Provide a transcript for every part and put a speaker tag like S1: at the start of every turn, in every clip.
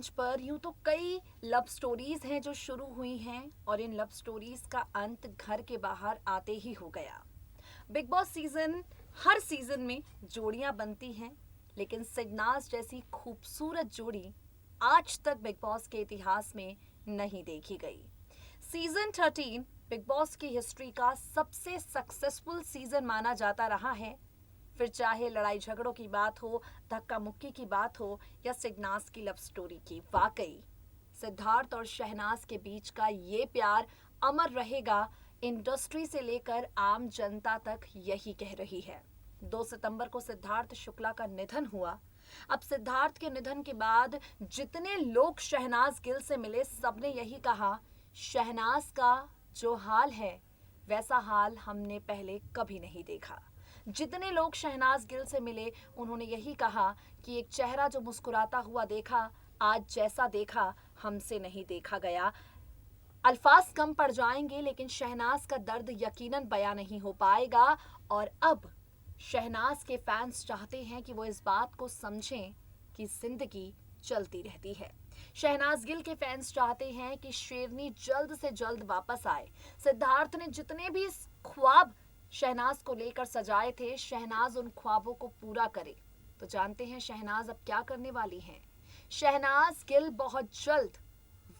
S1: मंच पर यूं तो कई लव स्टोरीज हैं जो शुरू हुई हैं और इन लव स्टोरीज का अंत घर के बाहर आते ही हो गया। बिग बॉस सीजन हर सीजन में जोड़ियां बनती हैं, लेकिन सिडनाज जैसी खूबसूरत जोड़ी आज तक बिग बॉस के इतिहास में नहीं देखी गई। सीजन 13 बिग बॉस की हिस्ट्री का सबसे सक्सेसफुल सीजन माना जाता रहा है। फिर चाहे लड़ाई झगड़ों की बात हो, धक्का मुक्की की बात हो या सिडनाज की लव स्टोरी की, वाकई सिद्धार्थ और शहनाज के बीच का ये प्यार अमर रहेगा। इंडस्ट्री से लेकर आम जनता तक यही कह रही है। 2 सितंबर को सिद्धार्थ शुक्ला का निधन हुआ। अब सिद्धार्थ के निधन के बाद जितने लोग शहनाज गिल से मिले, सबने यही कहा, शहनाज का जो हाल है वैसा हाल हमने पहले कभी नहीं देखा। जितने लोग शहनाज गिल से मिले, उन्होंने यही कहा कि एक चेहरा जो मुस्कुराता हुआ देखा, आज जैसा देखा हमसे नहीं देखा गया। अल्फाज कम पड़ जाएंगे, लेकिन शहनाज का दर्द यकीनन बयां नहीं हो पाएगा। और अब शहनाज के फैंस चाहते हैं कि वो इस बात को समझें कि जिंदगी चलती रहती है। शहनाज गिल के फैंस चाहते हैं कि शेरनी जल्द से जल्द वापस आए। सिद्धार्थ ने जितने भी ख्वाब शहनाज को लेकर सजाए थे, शहनाज उन ख्वाबों को पूरा करे। तो जानते हैं शहनाज अब क्या करने वाली हैं। शहनाज गिल बहुत जल्द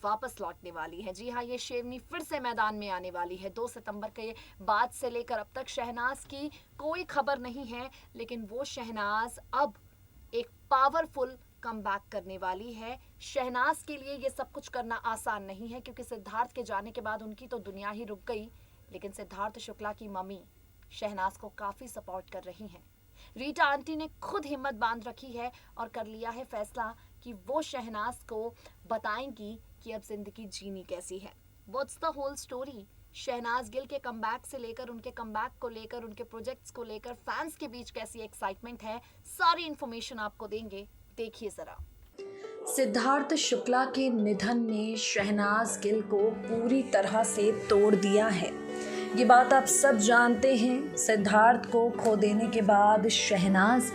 S1: वापस लौटने वाली है। जी हाँ, ये शेरनी फिर से मैदान में आने वाली है। 2 सितंबर के बाद से लेकर अब तक शहनाज की कोई खबर नहीं है, लेकिन वो शहनाज अब एक पावरफुल कमबैक करने वाली है। शहनाज के लिए ये सब कुछ करना आसान नहीं है, क्योंकि सिद्धार्थ के जाने के बाद उनकी तो दुनिया ही रुक गई। लेकिन सिद्धार्थ शुक्ला की मम्मी शहनाज को काफी सपोर्ट कर रही हैं। रीटा आंटी ने खुद हिम्मत बांध रखी है और कर लिया है फैसला कि वो शहनाज को बताएंगी कि अब जिंदगी जीनी कैसी है। What's the whole story? Shehnaaz Gill के कमबैक से लेकर उनके कमबैक को लेकर, उनके प्रोजेक्ट्स को लेकर फैंस के बीच कैसी एक्साइटमेंट है, सारी इंफॉर्मेशन आपको देंगे। देखिए जरा। सिद्धार्थ शुक्ला के निधन ने शहनाज गिल को पूरी तरह से तोड़ दिया है। ये बात आप सब जानते हैं। सिद्धार्थ को खो देने के बाद शहनाज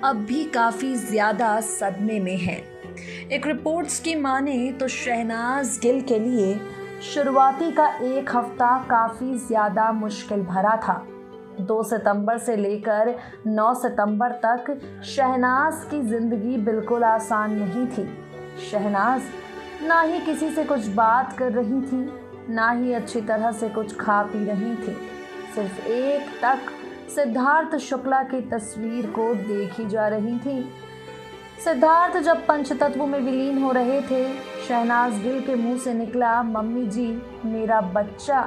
S1: अब भी काफ़ी ज़्यादा सदमे में है। एक रिपोर्ट्स की माने तो शहनाज गिल के लिए शुरुआती का एक हफ्ता काफ़ी ज़्यादा मुश्किल भरा था। 2 सितंबर से लेकर 9 सितंबर तक शहनाज की ज़िंदगी बिल्कुल आसान नहीं थी। शहनाज ना ही किसी से कुछ बात कर रही थी, ना ही अच्छी तरह से कुछ खा पी रही थी। सिर्फ एक टक सिद्धार्थ शुक्ला की तस्वीर को देखी जा रही थी। सिद्धार्थ जब पंचतत्व में विलीन हो रहे थे, शहनाज गिल के मुंह से निकला, मम्मी जी मेरा बच्चा।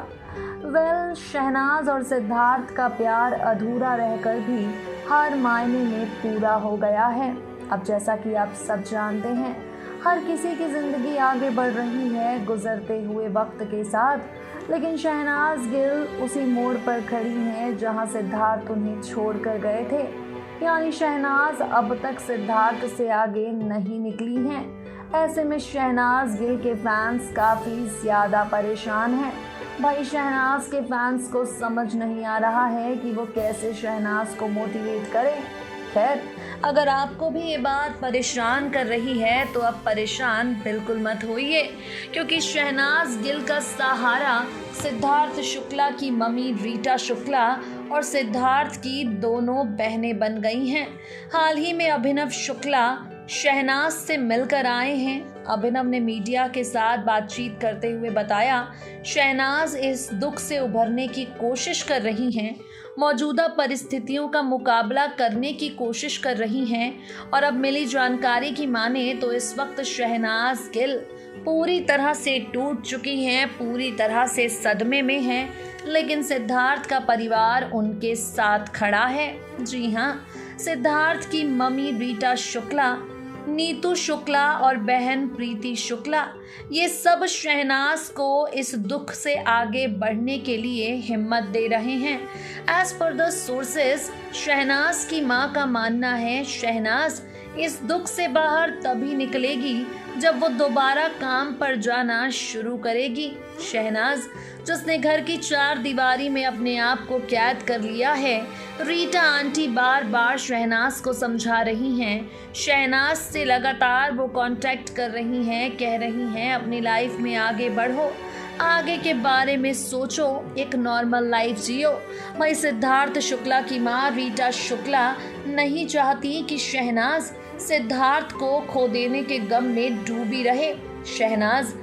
S1: शहनाज और सिद्धार्थ का प्यार अधूरा रहकर भी हर मायने में पूरा हो गया है। अब जैसा कि आप सब जानते हैं, हर किसी की ज़िंदगी आगे बढ़ रही है गुजरते हुए वक्त के साथ, लेकिन शहनाज गिल उसी मोड़ पर खड़ी हैं जहां सिद्धार्थ उन्हें छोड़कर गए थे। यानी शहनाज अब तक सिद्धार्थ से आगे नहीं निकली हैं। ऐसे में शहनाज गिल के फैंस काफ़ी ज़्यादा परेशान हैं। भाई शहनाज के फैंस को समझ नहीं आ रहा है कि वो कैसे शहनाज को मोटिवेट करें। खैर, अगर आपको भी ये बात परेशान कर रही है तो अब परेशान बिल्कुल मत होइए, क्योंकि शहनाज गिल का सहारा सिद्धार्थ शुक्ला की मम्मी रीटा शुक्ला और सिद्धार्थ की दोनों बहनें बन गई हैं। हाल ही में अभिनव शुक्ला शहनाज से मिलकर आए हैं। अभिनव ने मीडिया के साथ बातचीत करते हुए बताया, शहनाज इस दुख से उभरने की कोशिश कर रही हैं, मौजूदा परिस्थितियों का मुकाबला करने की कोशिश कर रही हैं और अब मिली जानकारी की माने तो इस वक्त शहनाज गिल पूरी तरह से टूट चुकी हैं, पूरी तरह से सदमे में हैं, लेकिन सिद्धार्थ का परिवार उनके साथ खड़ा है। जी हाँ, सिद्धार्थ की मम्मी रीटा शुक्ला, नीतू शुक्ला और बहन प्रीति शुक्ला, ये सब शहनाज को इस दुख से आगे बढ़ने के लिए हिम्मत दे रहे हैं। As per the sources, Shehnaaz की मां का मानना है शहनाज इस दुख से बाहर तभी निकलेगी
S2: जब वो दोबारा काम पर जाना शुरू करेगी। शहनाज, जिसने घर की 4 दीवारी में अपने आप को कैद कर लिया है, रीटा आंटी बार बार शहनाज को समझा रही हैं। शहनाज से लगातार वो कांटेक्ट कर रही हैं, कह रही हैं अपनी लाइफ में आगे बढ़ो, आगे के बारे में सोचो, एक नॉर्मल लाइफ जियो। वही सिद्धार्थ शुक्ला की मां रीटा शुक्ला नहीं चाहती कि शहनाज सिद्धार्थ को खो देने के गम में डूबी रहे। शहनाज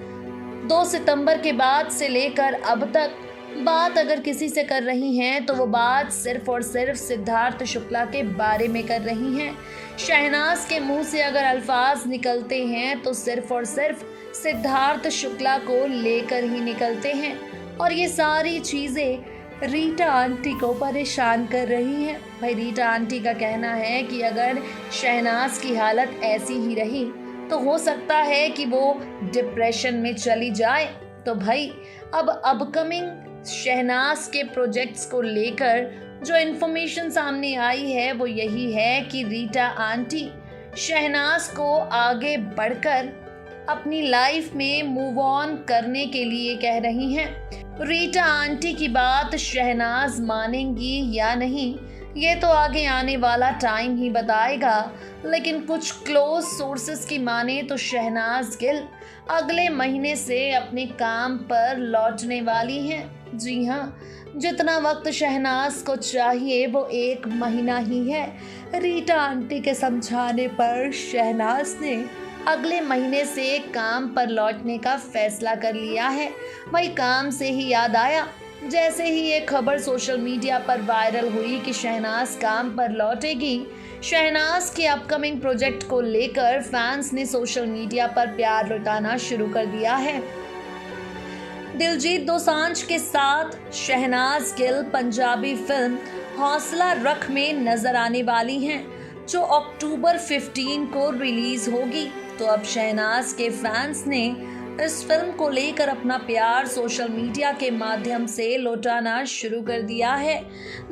S2: 2 सितंबर के बाद से लेकर अब तक बात अगर किसी से कर रही हैं तो वो बात सिर्फ और सिर्फ सिद्धार्थ शुक्ला के बारे में कर रही हैं। शहनाज के मुंह से अगर अल्फाज निकलते हैं तो सिर्फ और सिर्फ सिद्धार्थ शुक्ला को लेकर ही निकलते हैं, और ये सारी चीज़ें रीटा आंटी को परेशान कर रही हैं। भाई रीटा आंटी का कहना है कि अगर शहनाज की हालत ऐसी ही रही तो हो सकता है कि वो डिप्रेशन में चली जाए। तो भाई अब अपकमिंग शहनाज के प्रोजेक्ट्स को लेकर जो इन्फॉर्मेशन सामने आई है वो यही है कि रीटा आंटी शहनाज को आगे बढ़कर अपनी लाइफ में मूव ऑन करने के लिए कह रही हैं। रीटा आंटी की बात शहनाज मानेंगी या नहीं, ये तो आगे आने वाला टाइम ही बताएगा, लेकिन कुछ क्लोज सोर्सेस की माने तो शहनाज गिल अगले महीने से अपने काम पर लौटने वाली हैं। जी हाँ, जितना वक्त शहनाज को चाहिए वो 1 महीना ही है। रीटा आंटी के समझाने पर शहनाज ने अगले महीने से काम पर लौटने का फैसला कर लिया है। वही काम से ही याद आया, जैसे ही ये खबर सोशल मीडिया पर वायरल हुई कि शहनाज काम पर लौटेगी, शहनाज के अपकमिंग प्रोजेक्ट को लेकर फैंस ने सोशल मीडिया पर प्यार लुटाना शुरू कर दिया है। दिलजीत दोसांझ के साथ शहनाज गिल पंजाबी फिल्म हौसला रख में नजर आने वाली हैं, जो अक्टूबर 15 को रिलीज होगी। तो अब शहनाज के फैंस ने इस फिल्म को लेकर अपना प्यार सोशल मीडिया के माध्यम से लौटाना शुरू कर दिया है।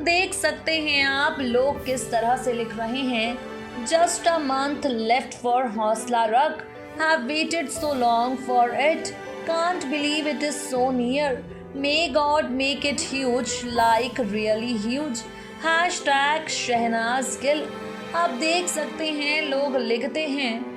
S2: देख सकते हैं आप लोग किस तरह से लिख रहे हैं। Just a month left for हौसला रख, have waited so long for it, can't believe it is so near, may God make it huge, like really huge, hashtag Shehnaaz Gill. आप देख सकते हैं लोग लिखते हैं,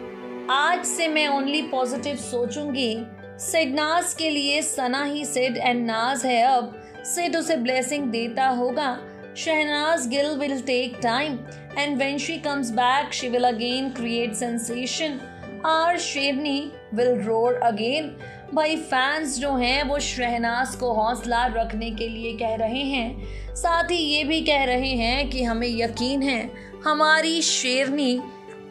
S2: आज से मैं ओनली पॉजिटिव सोचूंगी। सिडनाज के लिए सना ही सिड एंड नाज है, अब सिड उसे ब्लेसिंग देता होगा। Shehnaaz Gill will take time and when she comes back she will again create sensation, our शेरनी विल रोर अगेन। भाई फैंस जो हैं वो शहनाज को हौसला रखने के लिए कह रहे हैं, साथ ही ये भी कह रहे हैं कि हमें यकीन है हमारी शेरनी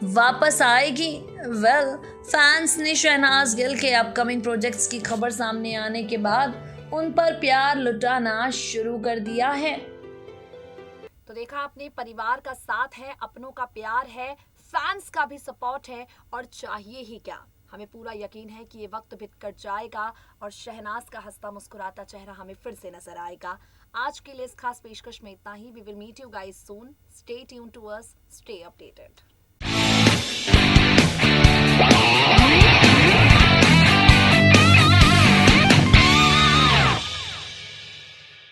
S2: वापस आएगी। फैंस ने शहनाज गिल के अपकमिंग प्रोजेक्ट्स की खबर सामने आने के बाद उन पर प्यार लुटाना शुरू कर दिया है।
S1: तो देखा आपने, परिवार का साथ है, अपनों का प्यार है, फैंस का भी सपोर्ट है, और चाहिए ही क्या। हमें पूरा यकीन है कि ये वक्त बीत कर जाएगा और शहनाज का हंसता मुस्कुराता चेहरा हमें फिर से नजर आएगा। आज के लिए इस खास पेशकश में इतना ही। We will meet you guys soon. Stay tuned to us, stay updated.